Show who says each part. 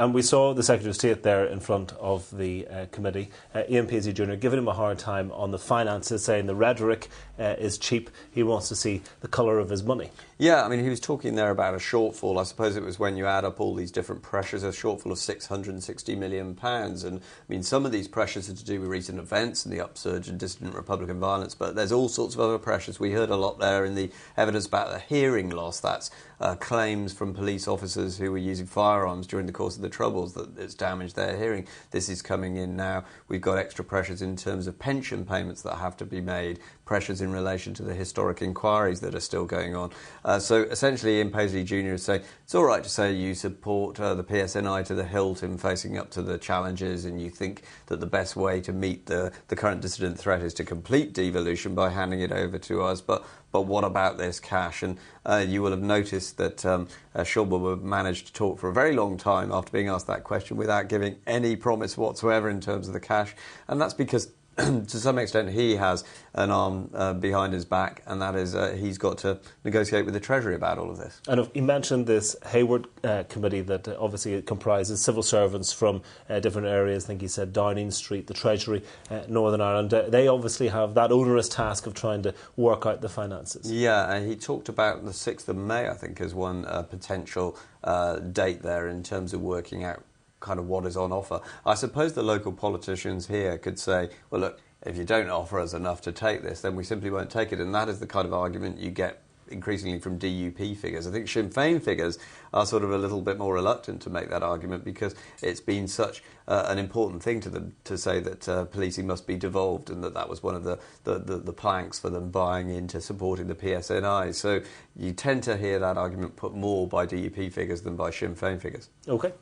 Speaker 1: And we saw the Secretary of State there in front of the committee, Ian Paisley Jr., giving him a hard time on the finances, saying the rhetoric is cheap. He wants to see the colour of his money.
Speaker 2: Yeah, I mean, he was talking there about a shortfall. I suppose it was when you add up all these different pressures, a shortfall of £660 million. And, I mean, some of these pressures are to do with recent events and the upsurge in dissident Republican violence, but there's all sorts of other pressures. We heard a lot there in the evidence about the hearing loss. That's claims from police officers who were using firearms during the course of the Troubles that it's damaged their hearing. This is coming in now. We've got extra pressures in terms of pension payments that have to be made, pressures in relation to the historic inquiries that are still going on. So essentially Ian Paisley Jr. is saying it's all right to say you support the PSNI to the hilt in facing up to the challenges, and you think that the best way to meet the current dissident threat is to complete devolution by handing it over to us, but what about this cash? And you will have noticed that Shaun Woodward managed to talk for a very long time after being asked that question without giving any promise whatsoever in terms of the cash, and that's because to some extent he has an arm behind his back, and that is he's got to negotiate with the Treasury about all of this. And
Speaker 1: he mentioned this Hayward committee that obviously comprises civil servants from different areas. I think he said Downing Street, the Treasury, Northern Ireland. They obviously have that onerous task of trying to work out the finances.
Speaker 2: Yeah, and he talked about the 6th of May, I think, as one potential date there in terms of working out kind of what is on offer. I suppose the local politicians here could say, well, look, if you don't offer us enough to take this, then we simply won't take it. And that is the kind of argument you get increasingly from DUP figures. I think Sinn Féin figures are sort of a little bit more reluctant to make that argument because it's been such an important thing to them to say that policing must be devolved, and that was one of the planks for them buying into supporting the PSNI. So you tend to hear that argument put more by DUP figures than by Sinn Féin figures.
Speaker 1: OK.